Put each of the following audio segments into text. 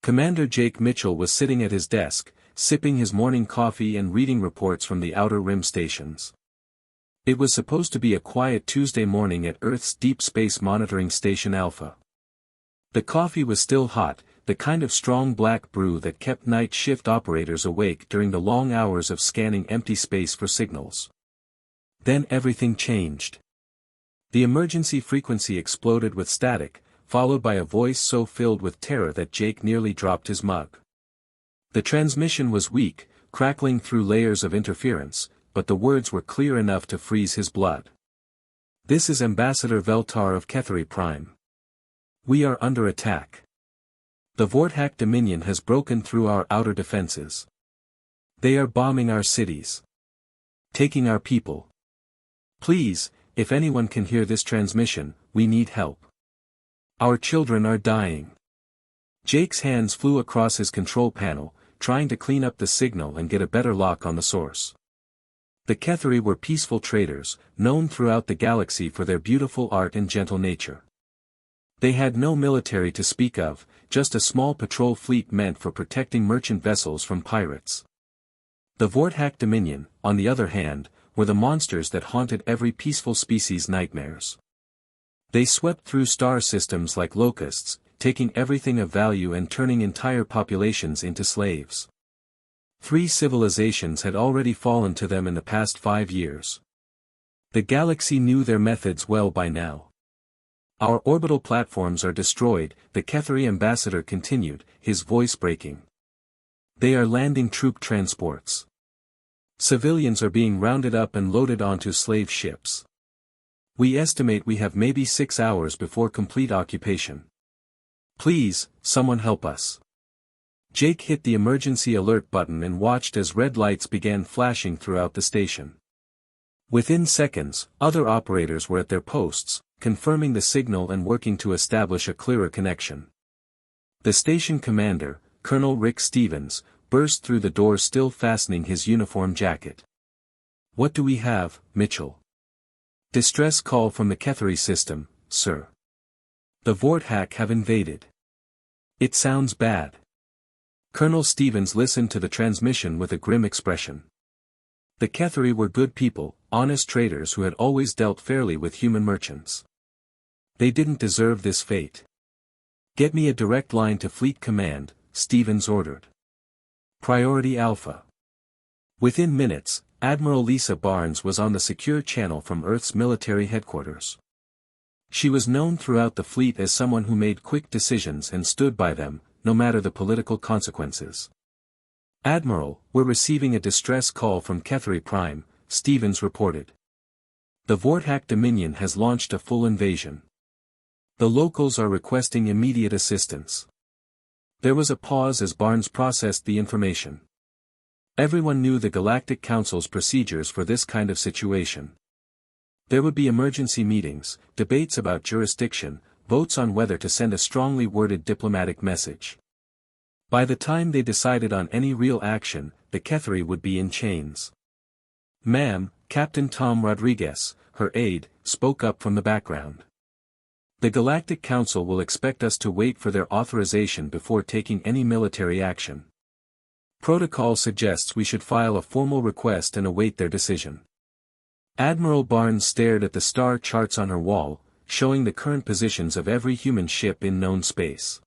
Commander Jake Mitchell was sitting at his desk, sipping his morning coffee and reading reports from the Outer Rim stations. It was supposed to be a quiet Tuesday morning at Earth's Deep Space Monitoring Station Alpha. The coffee was still hot, the kind of strong black brew that kept night shift operators awake during the long hours of scanning empty space for signals. Then everything changed. The emergency frequency exploded with static, followed by a voice so filled with terror that Jake nearly dropped his mug. The transmission was weak, crackling through layers of interference, but the words were clear enough to freeze his blood. "This is Ambassador Veltar of Ketheri Prime. We are under attack. The Vorthak Dominion has broken through our outer defenses. They are bombing our cities. Taking our people. Please, if anyone can hear this transmission, we need help. Our children are dying." Jake's hands flew across his control panel, trying to clean up the signal and get a better lock on the source. The Ketheri were peaceful traders, known throughout the galaxy for their beautiful art and gentle nature. They had no military to speak of, just a small patrol fleet meant for protecting merchant vessels from pirates. The Vorthak Dominion, on the other hand, were the monsters that haunted every peaceful species' nightmares. They swept through star systems like locusts, taking everything of value and turning entire populations into slaves. 3 civilizations had already fallen to them in the past 5 years. The galaxy knew their methods well by now. "Our orbital platforms are destroyed," the Ketheri ambassador continued, his voice breaking. "They are landing troop transports. Civilians are being rounded up and loaded onto slave ships. We estimate we have maybe 6 hours before complete occupation. Please, someone help us." Jake hit the emergency alert button and watched as red lights began flashing throughout the station. Within seconds, other operators were at their posts, confirming the signal and working to establish a clearer connection. The station commander, Colonel Rick Stevens, burst through the door still fastening his uniform jacket. "What do we have, Mitchell?" "Distress call from the Ketheri system, sir. The Vorthak have invaded." "It sounds bad." Colonel Stevens listened to the transmission with a grim expression. The Ketheri were good people, honest traders who had always dealt fairly with human merchants. They didn't deserve this fate. "Get me a direct line to Fleet Command," Stevens ordered. "Priority Alpha." Within minutes, Admiral Lisa Barnes was on the secure channel from Earth's military headquarters. She was known throughout the fleet as someone who made quick decisions and stood by them, no matter the political consequences. "Admiral, we're receiving a distress call from Ketheri Prime," Stevens reported. "The Vorthak Dominion has launched a full invasion. The locals are requesting immediate assistance." There was a pause as Barnes processed the information. Everyone knew the Galactic Council's procedures for this kind of situation. There would be emergency meetings, debates about jurisdiction, votes on whether to send a strongly worded diplomatic message. By the time they decided on any real action, the Ketheri would be in chains. "Ma'am," Captain Tom Rodriguez, her aide, spoke up from the background. "The Galactic Council will expect us to wait for their authorization before taking any military action. Protocol suggests we should file a formal request and await their decision." Admiral Barnes stared at the star charts on her wall, showing the current positions of every human ship in known space.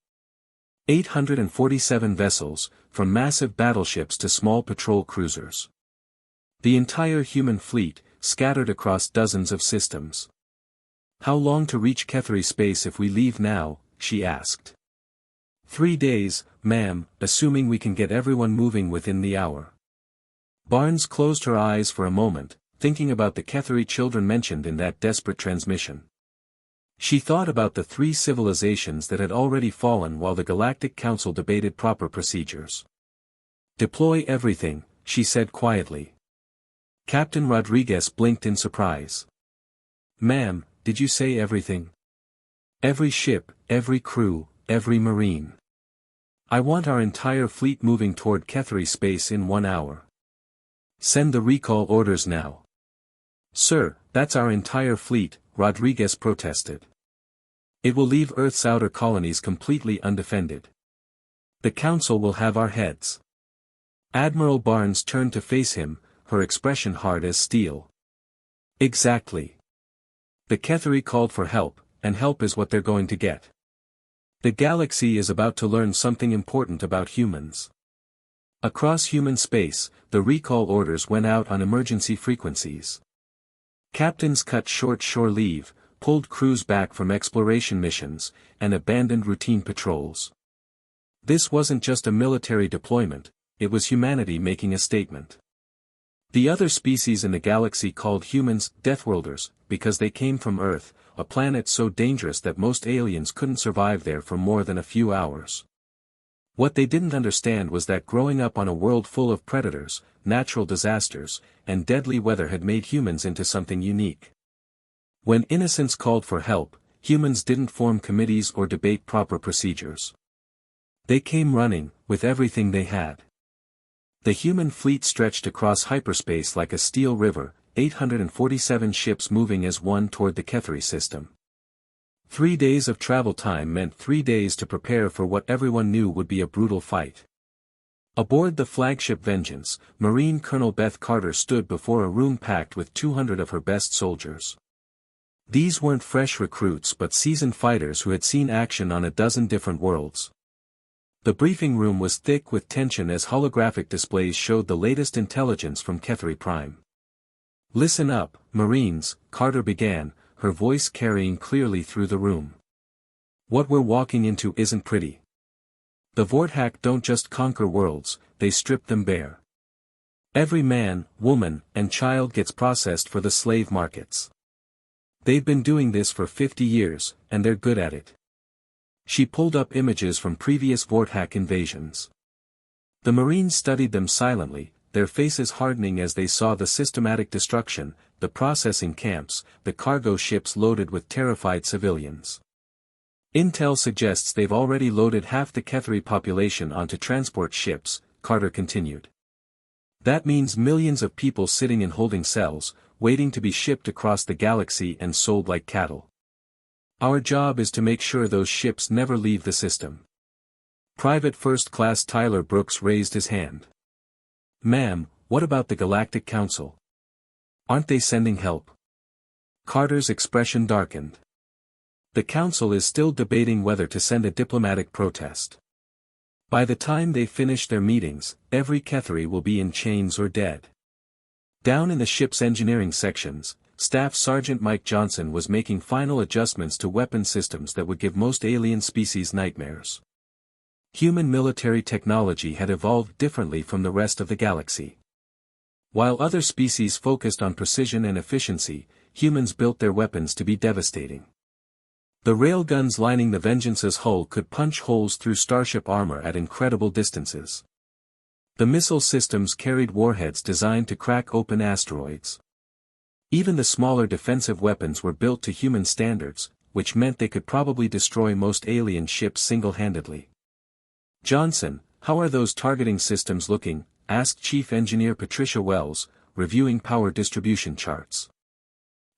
847 vessels, from massive battleships to small patrol cruisers. The entire human fleet, scattered across dozens of systems. "How long to reach Ketheri space if we leave now?" she asked. 3 days, ma'am, assuming we can get everyone moving within the hour." Barnes closed her eyes for a moment, thinking about the Ketheri children mentioned in that desperate transmission. She thought about the 3 civilizations that had already fallen while the Galactic Council debated proper procedures. "Deploy everything," she said quietly. Captain Rodriguez blinked in surprise. "Ma'am, did you say everything?" "Every ship, every crew, every marine. I want our entire fleet moving toward Ketheri space in 1 hour. Send the recall orders now." "Sir, that's our entire fleet," Rodriguez protested. "It will leave Earth's outer colonies completely undefended." The council will have our heads. Admiral Barnes turned to face him, her expression hard as steel. Exactly. The Ketheri called for help, and help is what they're going to get. The galaxy is about to learn something important about humans. Across human space, the recall orders went out on emergency frequencies. Captains cut short shore leave, pulled crews back from exploration missions, and abandoned routine patrols. This wasn't just a military deployment, it was humanity making a statement. The other species in the galaxy called humans Deathworlders, because they came from Earth, a planet so dangerous that most aliens couldn't survive there for more than a few hours. What they didn't understand was that growing up on a world full of predators, natural disasters, and deadly weather had made humans into something unique. When innocents called for help, humans didn't form committees or debate proper procedures. They came running, with everything they had. The human fleet stretched across hyperspace like a steel river, 847 ships moving as one toward the Ketheri system. 3 days of travel time meant 3 days to prepare for what everyone knew would be a brutal fight. Aboard the flagship Vengeance, Marine Colonel Beth Carter stood before a room packed with 200 of her best soldiers. These weren't fresh recruits but seasoned fighters who had seen action on a dozen different worlds. The briefing room was thick with tension as holographic displays showed the latest intelligence from Ketheri Prime. "Listen up, Marines," Carter began, her voice carrying clearly through the room. "What we're walking into isn't pretty. The Vorthak don't just conquer worlds, they strip them bare. Every man, woman, and child gets processed for the slave markets. They've been doing this for 50 years, and they're good at it." She pulled up images from previous Vorthak invasions. The Marines studied them silently, their faces hardening as they saw the systematic destruction, the processing camps, the cargo ships loaded with terrified civilians. "Intel suggests they've already loaded half the Ketheri population onto transport ships," Carter continued. "That means millions of people sitting in holding cells, waiting to be shipped across the galaxy and sold like cattle. Our job is to make sure those ships never leave the system." Private First Class Tyler Brooks raised his hand. "Ma'am, what about the Galactic Council? Aren't they sending help?" Carter's expression darkened. "The Council is still debating whether to send a diplomatic protest. By the time they finish their meetings, every Ketheri will be in chains or dead." Down in the ship's engineering sections, Staff Sergeant Mike Johnson was making final adjustments to weapon systems that would give most alien species nightmares. Human military technology had evolved differently from the rest of the galaxy. While other species focused on precision and efficiency, humans built their weapons to be devastating. The railguns lining the Vengeance's hull could punch holes through starship armor at incredible distances. The missile systems carried warheads designed to crack open asteroids. Even the smaller defensive weapons were built to human standards, which meant they could probably destroy most alien ships single-handedly. "Johnson, how are those targeting systems looking?" asked Chief Engineer Patricia Wells, reviewing power distribution charts.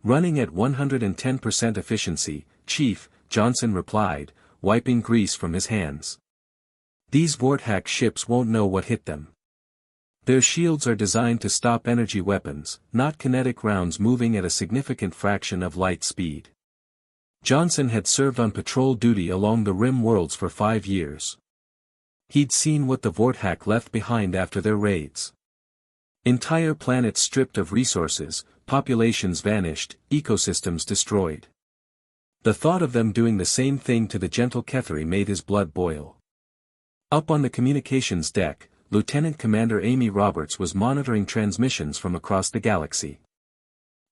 "Running at 110% efficiency, Chief," Johnson replied, wiping grease from his hands. "These Vorthak ships won't know what hit them. Their shields are designed to stop energy weapons, not kinetic rounds moving at a significant fraction of light speed." Johnson had served on patrol duty along the Rim worlds for 5 years. He'd seen what the Vorthak left behind after their raids. Entire planets stripped of resources, populations vanished, ecosystems destroyed. The thought of them doing the same thing to the gentle Ketheri made his blood boil. Up on the communications deck, Lieutenant Commander Amy Roberts was monitoring transmissions from across the galaxy.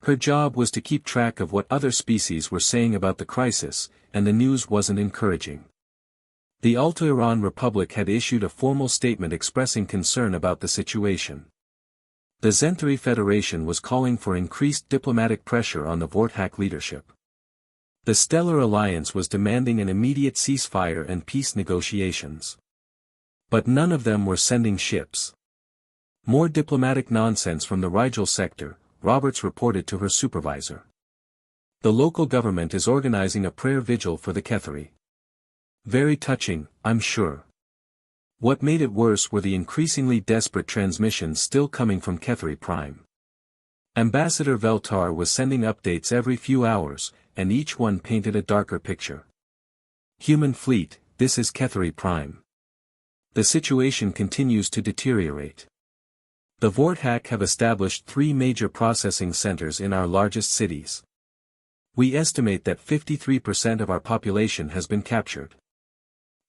Her job was to keep track of what other species were saying about the crisis, and the news wasn't encouraging. The Alta-Iran Republic had issued a formal statement expressing concern about the situation. The Zenthari Federation was calling for increased diplomatic pressure on the Vorthak leadership. The Stellar Alliance was demanding an immediate ceasefire and peace negotiations. But none of them were sending ships. "More diplomatic nonsense from the Rigel sector," Roberts reported to her supervisor. "The local government is organizing a prayer vigil for the Ketheri. Very touching, I'm sure." What made it worse were the increasingly desperate transmissions still coming from Kethri Prime. Ambassador Veltar was sending updates every few hours, and each one painted a darker picture. Human fleet, this is Kethri Prime. The situation continues to deteriorate. The Vorthak have established 3 major processing centers in our largest cities. We estimate that 53% of our population has been captured.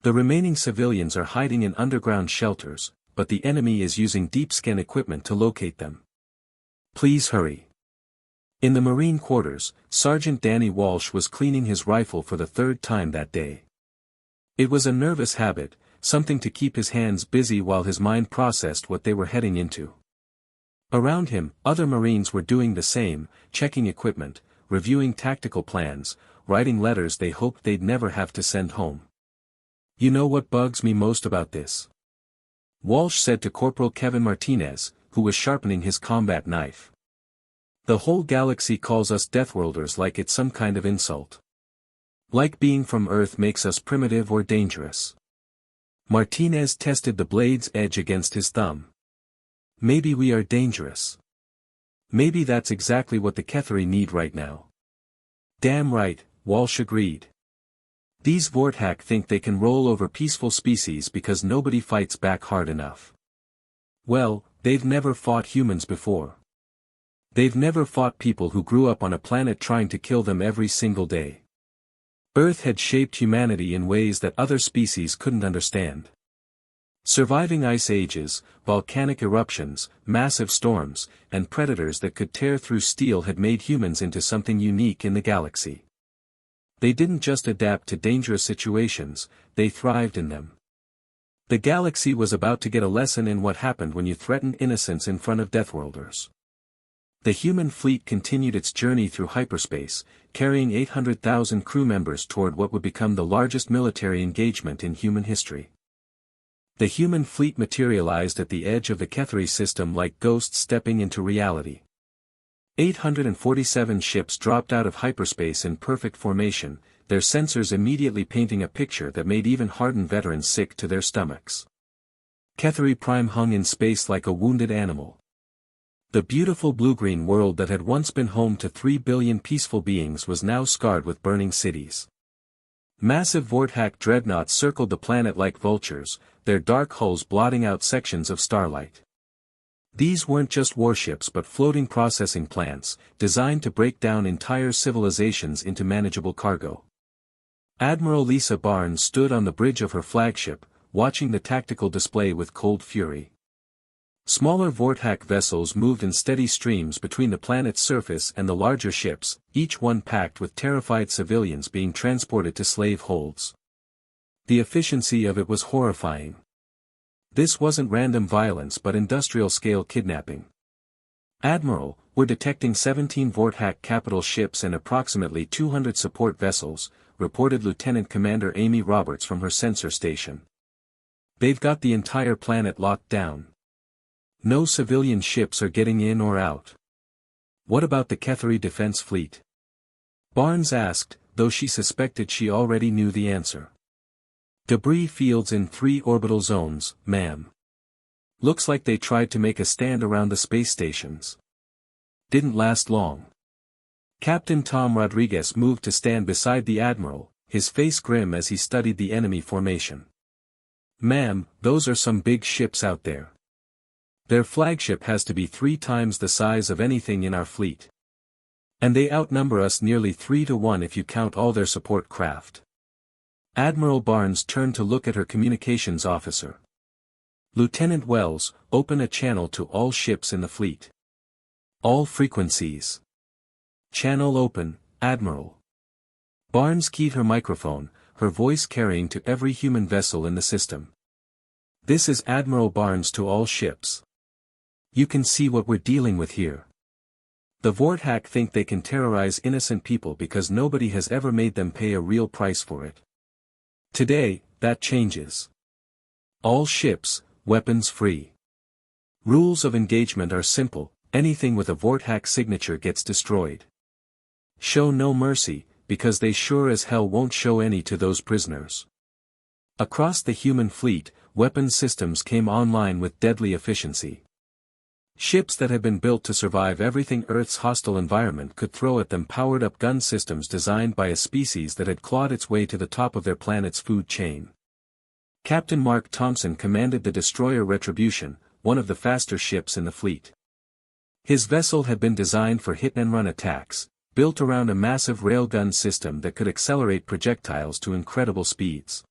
The remaining civilians are hiding in underground shelters, but the enemy is using deep-scan equipment to locate them. Please hurry. In the Marine quarters, Sergeant Danny Walsh was cleaning his rifle for the 3rd time that day. It was a nervous habit, something to keep his hands busy while his mind processed what they were heading into. Around him, other Marines were doing the same, checking equipment, reviewing tactical plans, writing letters they hoped they'd never have to send home. You know what bugs me most about this? Walsh said to Corporal Kevin Martinez, who was sharpening his combat knife. The whole galaxy calls us Deathworlders like it's some kind of insult. Like being from Earth makes us primitive or dangerous. Martinez tested the blade's edge against his thumb. Maybe we are dangerous. Maybe that's exactly what the Kethri need right now. Damn right, Walsh agreed. These Vorthak think they can roll over peaceful species because nobody fights back hard enough. Well, they've never fought humans before. They've never fought people who grew up on a planet trying to kill them every single day. Earth had shaped humanity in ways that other species couldn't understand. Surviving ice ages, volcanic eruptions, massive storms, and predators that could tear through steel had made humans into something unique in the galaxy. They didn't just adapt to dangerous situations, they thrived in them. The galaxy was about to get a lesson in what happened when you threaten innocence in front of Deathworlders. The human fleet continued its journey through hyperspace, carrying 800,000 crew members toward what would become the largest military engagement in human history. The human fleet materialized at the edge of the Kethri system like ghosts stepping into reality. 847 ships dropped out of hyperspace in perfect formation, their sensors immediately painting a picture that made even hardened veterans sick to their stomachs. Kethri Prime hung in space like a wounded animal. The beautiful blue-green world that had once been home to 3 billion peaceful beings was now scarred with burning cities. Massive Vorthak dreadnoughts circled the planet like vultures, their dark hulls blotting out sections of starlight. These weren't just warships but floating processing plants, designed to break down entire civilizations into manageable cargo. Admiral Lisa Barnes stood on the bridge of her flagship, watching the tactical display with cold fury. Smaller Vorthak vessels moved in steady streams between the planet's surface and the larger ships, each one packed with terrified civilians being transported to slave holds. The efficiency of it was horrifying. This wasn't random violence but industrial-scale kidnapping. Admiral, we're detecting 17 Vorthak capital ships and approximately 200 support vessels, reported Lieutenant Commander Amy Roberts from her sensor station. They've got the entire planet locked down. No civilian ships are getting in or out. What about the Kethri Defense Fleet? Barnes asked, though she suspected she already knew the answer. Debris fields in 3 orbital zones, ma'am. Looks like they tried to make a stand around the space stations. Didn't last long. Captain Tom Rodriguez moved to stand beside the Admiral, his face grim as he studied the enemy formation. Ma'am, those are some big ships out there. Their flagship has to be 3 times the size of anything in our fleet. And they outnumber us nearly 3-to-1 if you count all their support craft. Admiral Barnes turned to look at her communications officer. Lieutenant Wells, open a channel to all ships in the fleet. All frequencies. Channel open, Admiral. Barnes keyed her microphone, her voice carrying to every human vessel in the system. This is Admiral Barnes to all ships. You can see what we're dealing with here. The Vorthak think they can terrorize innocent people because nobody has ever made them pay a real price for it. Today, that changes. All ships, weapons free. Rules of engagement are simple, anything with a Vorthak signature gets destroyed. Show no mercy, because they sure as hell won't show any to those prisoners. Across the human fleet, weapons systems came online with deadly efficiency. Ships that had been built to survive everything Earth's hostile environment could throw at them powered-up gun systems designed by a species that had clawed its way to the top of their planet's food chain. Captain Mark Thompson commanded the destroyer Retribution, one of the faster ships in the fleet. His vessel had been designed for hit-and-run attacks, built around a massive railgun system that could accelerate projectiles to incredible speeds.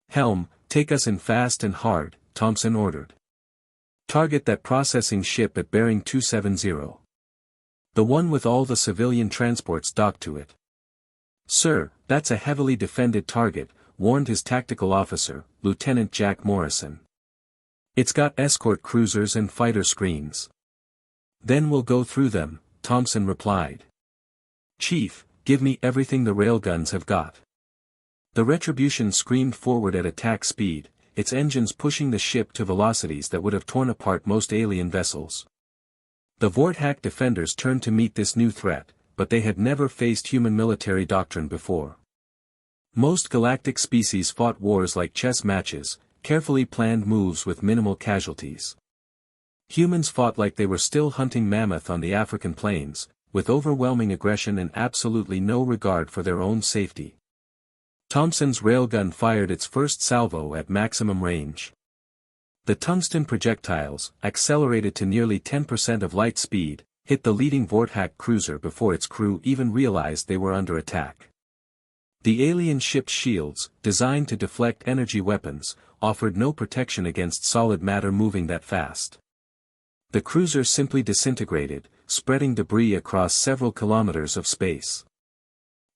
"Helm, take us in fast and hard," Thompson ordered. "Target that processing ship at bearing 270. The one with all the civilian transports docked to it." "Sir, that's a heavily defended target," warned his tactical officer, Lieutenant Jack Morrison. "It's got escort cruisers and fighter screens." "Then we'll go through them," Thompson replied. "Chief, give me everything the railguns have got." The Retribution screamed forward at attack speed, its engines pushing the ship to velocities that would have torn apart most alien vessels. The Vorthack defenders turned to meet this new threat, but they had never faced human military doctrine before. Most galactic species fought wars like chess matches, carefully planned moves with minimal casualties. Humans fought like they were still hunting mammoth on the African plains, with overwhelming aggression and absolutely no regard for their own safety. Thompson's railgun fired its first salvo at maximum range. The tungsten projectiles, accelerated to nearly 10% of light speed, hit the leading Vorthack cruiser before its crew even realized they were under attack. The alien ship's shields, designed to deflect energy weapons, offered no protection against solid matter moving that fast. The cruiser simply disintegrated, spreading debris across several kilometers of space.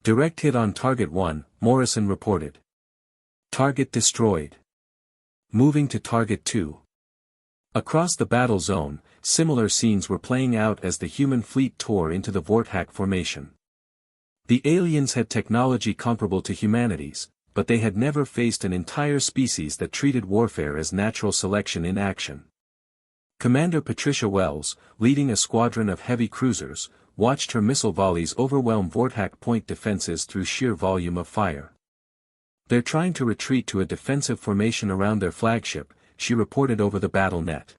"Direct hit on Target 1, Morrison reported. "Target destroyed. Moving to Target 2. Across the battle zone, similar scenes were playing out as the human fleet tore into the Vorthack formation. The aliens had technology comparable to humanity's, but they had never faced an entire species that treated warfare as natural selection in action. Commander Patricia Wells, leading a squadron of heavy cruisers, watched her missile volleys overwhelm Vorthack point defenses through sheer volume of fire. "They're trying to retreat to a defensive formation around their flagship," she reported over the battle net.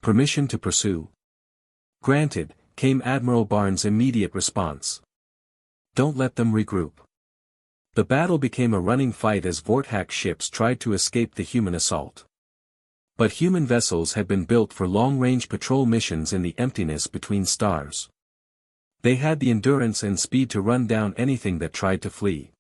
"Permission to pursue?" "Granted," came Admiral Barnes' immediate response. "Don't let them regroup." The battle became a running fight as Vorthack ships tried to escape the human assault. But human vessels had been built for long-range patrol missions in the emptiness between stars. They had the endurance and speed to run down anything that tried to flee.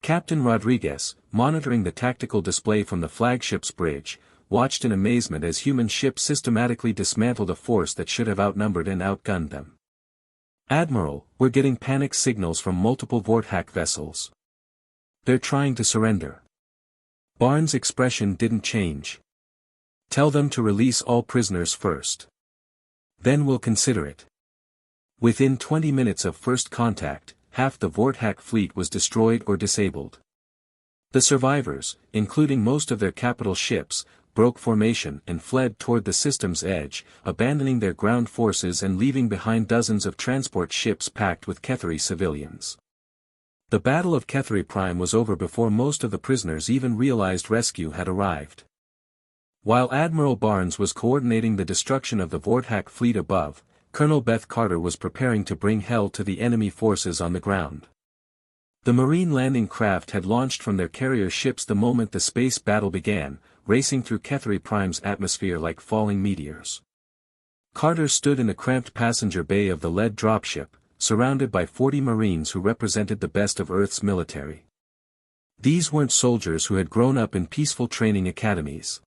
Captain Rodriguez, monitoring the tactical display from the flagship's bridge, watched in amazement as human ships systematically dismantled a force that should have outnumbered and outgunned them. "Admiral, we're getting panic signals from multiple Vorthack vessels. They're trying to surrender." Barnes' expression didn't change. "Tell them to release all prisoners first. Then we'll consider it." Within 20 minutes of first contact, half the Vorthack fleet was destroyed or disabled. The survivors, including most of their capital ships, broke formation and fled toward the system's edge, abandoning their ground forces and leaving behind dozens of transport ships packed with Ketheri civilians. The Battle of Ketheri Prime was over before most of the prisoners even realized rescue had arrived. While Admiral Barnes was coordinating the destruction of the Vorthack fleet above, Colonel Beth Carter was preparing to bring hell to the enemy forces on the ground. The Marine landing craft had launched from their carrier ships the moment the space battle began, racing through Ketheri Prime's atmosphere like falling meteors. Carter stood in the cramped passenger bay of the lead dropship, surrounded by 40 Marines who represented the best of Earth's military. These weren't soldiers who had grown up in peaceful training academies.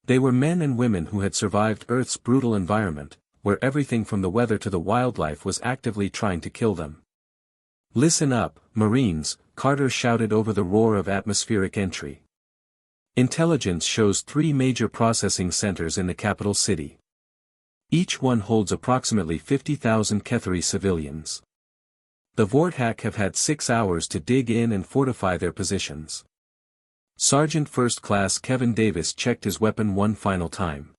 They were men and women who had survived Earth's brutal environment, where everything from the weather to the wildlife was actively trying to kill them. "Listen up, Marines," Carter shouted over the roar of atmospheric entry. "Intelligence shows 3 major processing centers in the capital city. Each one holds approximately 50,000 Ketheri civilians. The Vorthack have had 6 hours to dig in and fortify their positions." Sergeant First Class Kevin Davis checked his weapon one final time.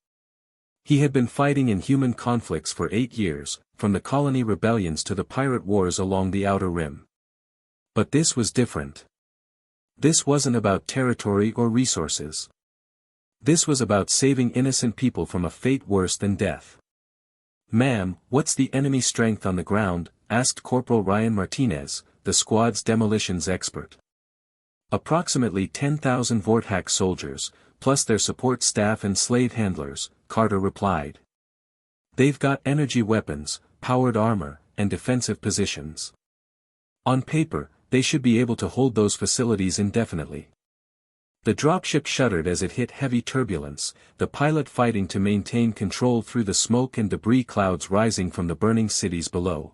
He had been fighting in human conflicts for 8 years, from the colony rebellions to the pirate wars along the Outer Rim. But this was different. This wasn't about territory or resources. This was about saving innocent people from a fate worse than death. "Ma'am, what's the enemy strength on the ground?" asked Corporal Ryan Martinez, the squad's demolitions expert. "Approximately 10,000 Vorthack soldiers, plus their support staff and slave handlers," Carter replied. "They've got energy weapons, powered armor, and defensive positions. On paper, they should be able to hold those facilities indefinitely." The dropship shuddered as it hit heavy turbulence, the pilot fighting to maintain control through the smoke and debris clouds rising from the burning cities below.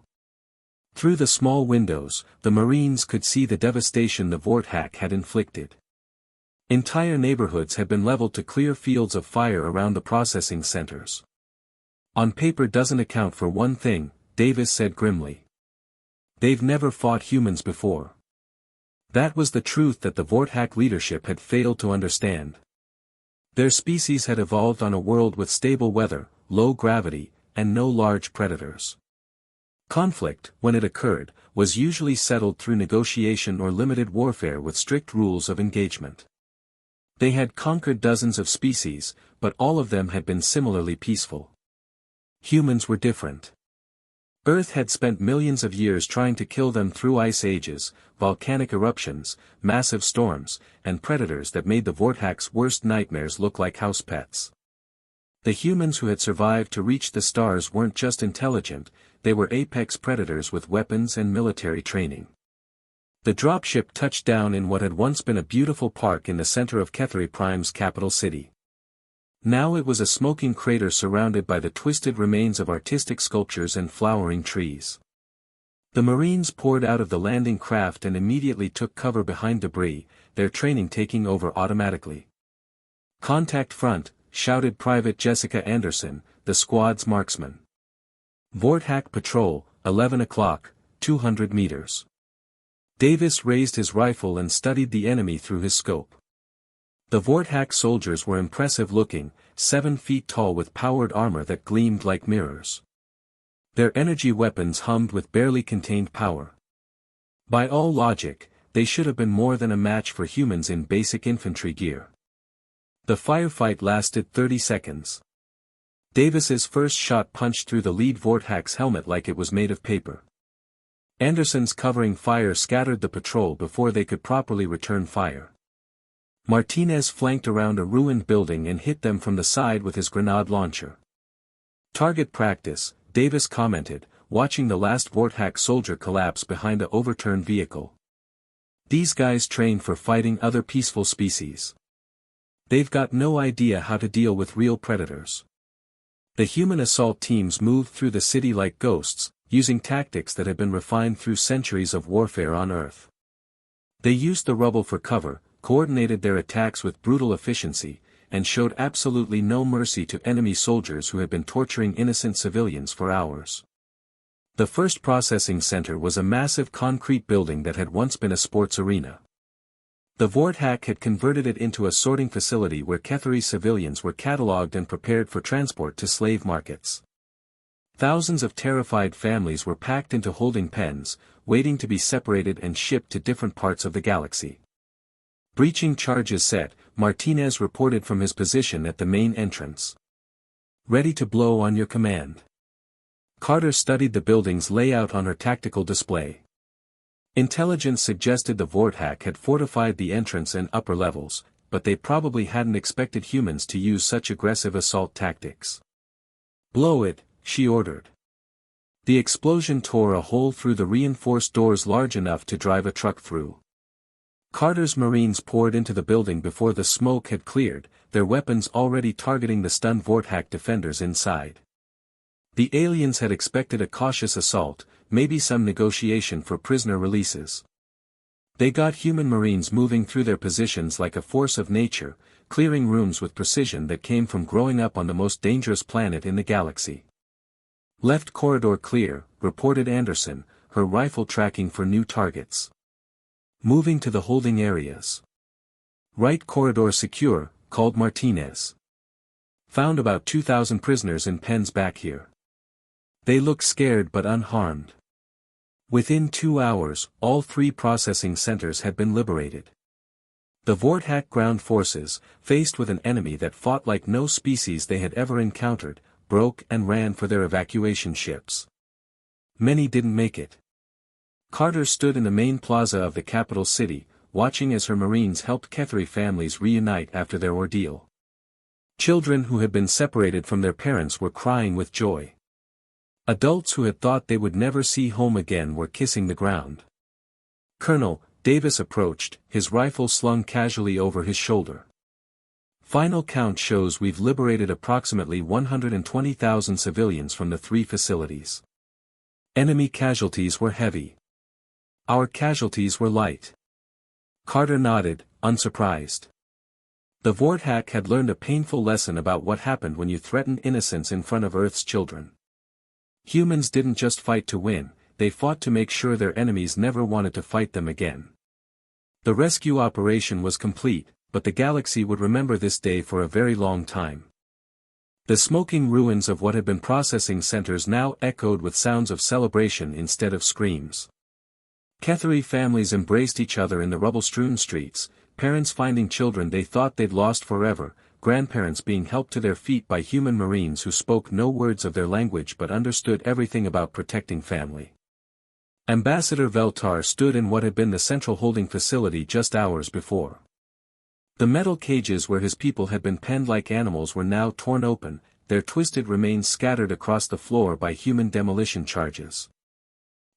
Through the small windows, the Marines could see the devastation the Vorthack had inflicted. Entire neighborhoods had been leveled to clear fields of fire around the processing centers. "On paper doesn't account for one thing," Davis said grimly. "They've never fought humans before." That was the truth that the Vorthack leadership had failed to understand. Their species had evolved on a world with stable weather, low gravity, and no large predators. Conflict, when it occurred, was usually settled through negotiation or limited warfare with strict rules of engagement. They had conquered dozens of species, but all of them had been similarly peaceful. Humans were different. Earth had spent millions of years trying to kill them through ice ages, volcanic eruptions, massive storms, and predators that made the Vorthack's worst nightmares look like house pets. The humans who had survived to reach the stars weren't just intelligent, they were apex predators with weapons and military training. The dropship touched down in what had once been a beautiful park in the center of Ketheri Prime's capital city. Now it was a smoking crater surrounded by the twisted remains of artistic sculptures and flowering trees. The Marines poured out of the landing craft and immediately took cover behind debris, their training taking over automatically. "Contact front," shouted Private Jessica Anderson, the squad's marksman. "Vorthack patrol, 11 o'clock, 200 meters." Davis raised his rifle and studied the enemy through his scope. The Vorthack soldiers were impressive looking, 7 feet tall with powered armor that gleamed like mirrors. Their energy weapons hummed with barely contained power. By all logic, they should have been more than a match for humans in basic infantry gear. The firefight lasted 30 seconds. Davis's first shot punched through the lead Vorthack's helmet like it was made of paper. Anderson's covering fire scattered the patrol before they could properly return fire. Martinez flanked around a ruined building and hit them from the side with his grenade launcher. "Target practice," Davis commented, watching the last Vorthack soldier collapse behind a overturned vehicle. "These guys train for fighting other peaceful species. They've got no idea how to deal with real predators." The human assault teams moved through the city like ghosts, using tactics that had been refined through centuries of warfare on Earth. They used the rubble for cover, coordinated their attacks with brutal efficiency, and showed absolutely no mercy to enemy soldiers who had been torturing innocent civilians for hours. The first processing center was a massive concrete building that had once been a sports arena. The Vorthack had converted it into a sorting facility where Ketheri civilians were catalogued and prepared for transport to slave markets. Thousands of terrified families were packed into holding pens, waiting to be separated and shipped to different parts of the galaxy. Breaching charges set, Martinez reported from his position at the main entrance. "Ready to blow on your command." Carter studied the building's layout on her tactical display. Intelligence suggested the Vorthack had fortified the entrance and upper levels, but they probably hadn't expected humans to use such aggressive assault tactics. "Blow it," she ordered. The explosion tore a hole through the reinforced doors large enough to drive a truck through. Carter's Marines poured into the building before the smoke had cleared, their weapons already targeting the stunned Vorthack defenders inside. The aliens had expected a cautious assault, maybe some negotiation for prisoner releases. They got human Marines moving through their positions like a force of nature, clearing rooms with precision that came from growing up on the most dangerous planet in the galaxy. "Left corridor clear," reported Anderson, her rifle tracking for new targets. "Moving to the holding areas." "Right corridor secure," called Martinez. "Found about 2,000 prisoners in pens back here. They look scared but unharmed." Within 2 hours, all 3 processing centers had been liberated. The Vorthak ground forces, faced with an enemy that fought like no species they had ever encountered, broke and ran for their evacuation ships. Many didn't make it. Carter stood in the main plaza of the capital city, watching as her Marines helped Ketheri families reunite after their ordeal. Children who had been separated from their parents were crying with joy. Adults who had thought they would never see home again were kissing the ground. Colonel Davis approached, his rifle slung casually over his shoulder. Final count shows we've liberated approximately 120,000 civilians from the 3 facilities. Enemy casualties were heavy. Our casualties were light. Carter nodded, unsurprised. The Vorthak had learned a painful lesson about what happened when you threaten innocence in front of Earth's children. Humans didn't just fight to win, they fought to make sure their enemies never wanted to fight them again. The rescue operation was complete, but the galaxy would remember this day for a very long time. The smoking ruins of what had been processing centers now echoed with sounds of celebration instead of screams. Ketheri families embraced each other in the rubble-strewn streets, parents finding children they thought they'd lost forever, grandparents being helped to their feet by human Marines who spoke no words of their language but understood everything about protecting family. Ambassador Veltar stood in what had been the central holding facility just hours before. The metal cages where his people had been penned like animals were now torn open, their twisted remains scattered across the floor by human demolition charges.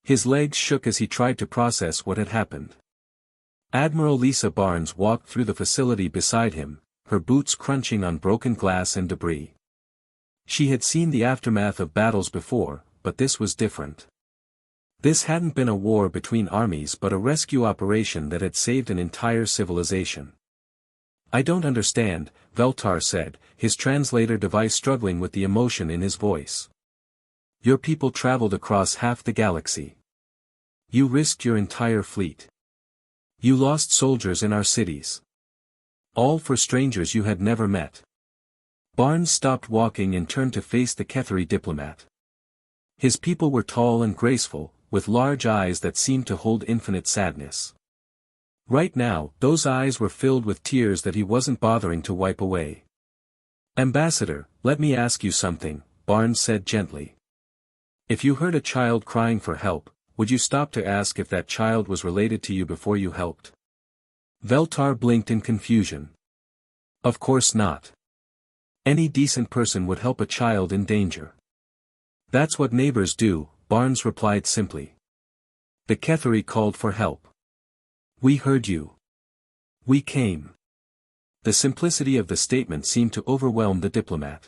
His legs shook as he tried to process what had happened. Admiral Lisa Barnes walked through the facility beside him, her boots crunching on broken glass and debris. She had seen the aftermath of battles before, but this was different. This hadn't been a war between armies but a rescue operation that had saved an entire civilization. "I don't understand," Veltar said, his translator device struggling with the emotion in his voice. "Your people traveled across half the galaxy. You risked your entire fleet. You lost soldiers in our cities. All for strangers you had never met." Barnes stopped walking and turned to face the Ketheri diplomat. His people were tall and graceful, with large eyes that seemed to hold infinite sadness. Right now, those eyes were filled with tears that he wasn't bothering to wipe away. "Ambassador, let me ask you something," Barnes said gently. "If you heard a child crying for help, would you stop to ask if that child was related to you before you helped?" Veltar blinked in confusion. "Of course not. Any decent person would help a child in danger. That's what neighbors do," Barnes replied simply. "The Ketheri called for help. We heard you. We came." The simplicity of the statement seemed to overwhelm the diplomat.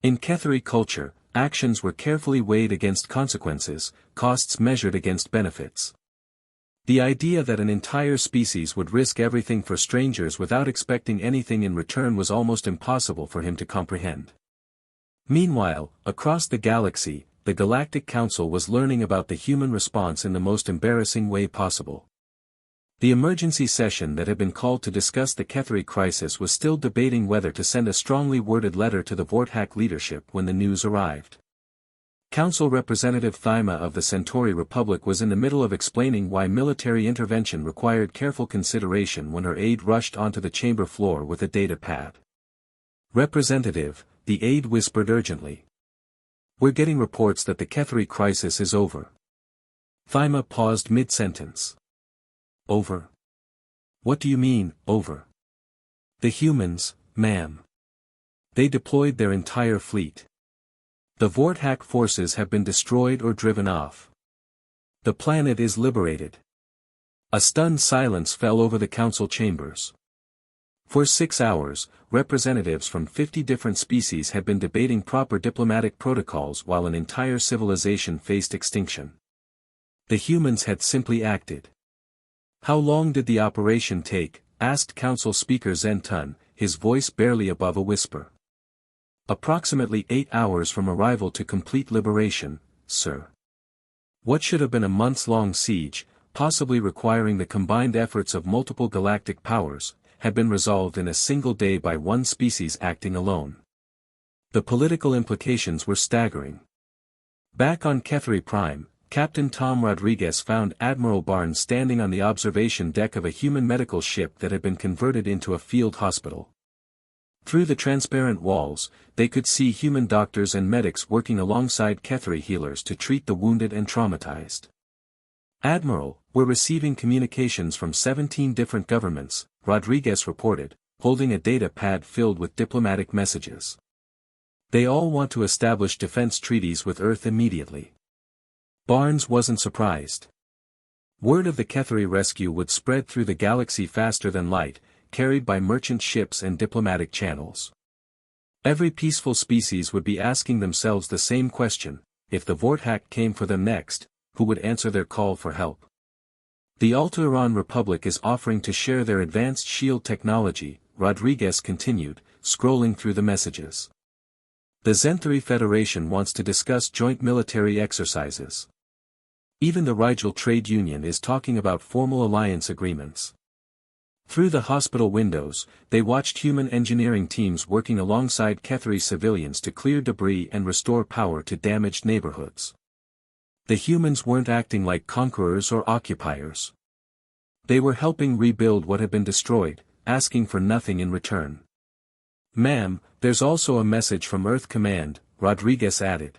In Ketheri culture, actions were carefully weighed against consequences, costs measured against benefits. The idea that an entire species would risk everything for strangers without expecting anything in return was almost impossible for him to comprehend. Meanwhile, across the galaxy, the Galactic Council was learning about the human response in the most embarrassing way possible. The emergency session that had been called to discuss the Ketheri crisis was still debating whether to send a strongly worded letter to the Vorthak leadership when the news arrived. Council Representative Thyma of the Centauri Republic was in the middle of explaining why military intervention required careful consideration when her aide rushed onto the chamber floor with a data pad. "Representative," the aide whispered urgently. "We're getting reports that the Ketheri crisis is over." Thyma paused mid-sentence. "Over? What do you mean, over?" "The humans, ma'am. They deployed their entire fleet. The Vorthak forces have been destroyed or driven off. The planet is liberated." A stunned silence fell over the council chambers. For 6 hours, representatives from 50 different species had been debating proper diplomatic protocols while an entire civilization faced extinction. The humans had simply acted. "How long did the operation take?" asked Council Speaker Zentun, his voice barely above a whisper. "Approximately 8 hours from arrival to complete liberation, sir." What should have been a months-long siege, possibly requiring the combined efforts of multiple galactic powers, had been resolved in a single day by one species acting alone. The political implications were staggering. Back on Ketheri Prime, Captain Tom Rodriguez found Admiral Barnes standing on the observation deck of a human medical ship that had been converted into a field hospital. Through the transparent walls, they could see human doctors and medics working alongside Kethri healers to treat the wounded and traumatized. "Admiral, we're receiving communications from 17 different governments," Rodriguez reported, holding a data pad filled with diplomatic messages. "They all want to establish defense treaties with Earth immediately." Barnes wasn't surprised. Word of the Kethri rescue would spread through the galaxy faster than light, carried by merchant ships and diplomatic channels. Every peaceful species would be asking themselves the same question: if the Vortak came for them next, who would answer their call for help? "The Altaïran Republic is offering to share their advanced shield technology," Rodriguez continued, scrolling through the messages. "The Zenthari Federation wants to discuss joint military exercises. Even the Rigel Trade Union is talking about formal alliance agreements." Through the hospital windows, they watched human engineering teams working alongside Kethri civilians to clear debris and restore power to damaged neighborhoods. The humans weren't acting like conquerors or occupiers. They were helping rebuild what had been destroyed, asking for nothing in return. "Ma'am, there's also a message from Earth Command," Rodriguez added.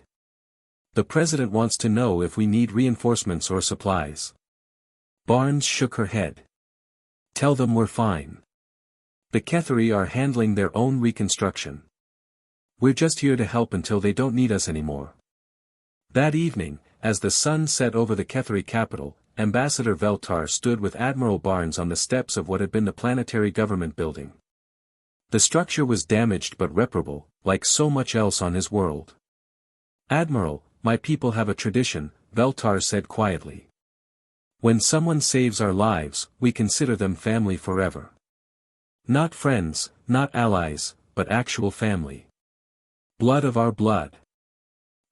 "The President wants to know if we need reinforcements or supplies." Barnes shook her head. "Tell them we're fine. The Kethri are handling their own reconstruction. We're just here to help until they don't need us anymore." That evening, as the sun set over the Kethri capital, Ambassador Veltar stood with Admiral Barnes on the steps of what had been the planetary government building. The structure was damaged but reparable, like so much else on his world. "Admiral, my people have a tradition," Veltar said quietly. "When someone saves our lives, we consider them family forever. Not friends, not allies, but actual family. Blood of our blood."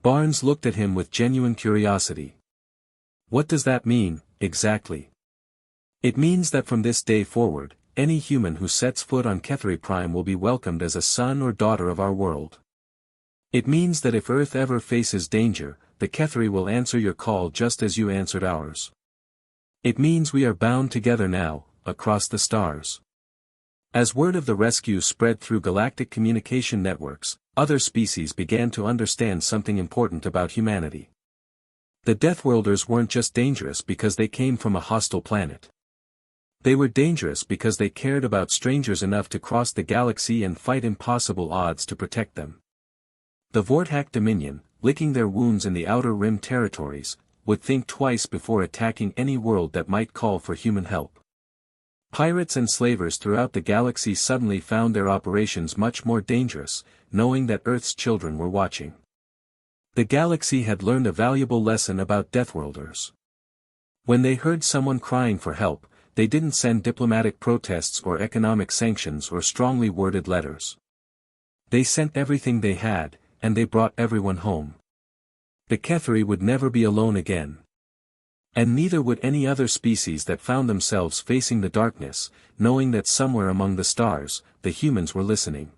Barnes looked at him with genuine curiosity. "What does that mean, exactly?" "It means that from this day forward, any human who sets foot on Kethri Prime will be welcomed as a son or daughter of our world. It means that if Earth ever faces danger, the Kethri will answer your call just as you answered ours. It means we are bound together now, across the stars." As word of the rescue spread through galactic communication networks, other species began to understand something important about humanity. The Deathworlders weren't just dangerous because they came from a hostile planet. They were dangerous because they cared about strangers enough to cross the galaxy and fight impossible odds to protect them. The Vortak Dominion, licking their wounds in the Outer Rim territories, would think twice before attacking any world that might call for human help. Pirates and slavers throughout the galaxy suddenly found their operations much more dangerous, knowing that Earth's children were watching. The galaxy had learned a valuable lesson about Deathworlders. When they heard someone crying for help, they didn't send diplomatic protests or economic sanctions or strongly worded letters. They sent everything they had, and they brought everyone home. The Kethri would never be alone again. And neither would any other species that found themselves facing the darkness, knowing that somewhere among the stars, the humans were listening.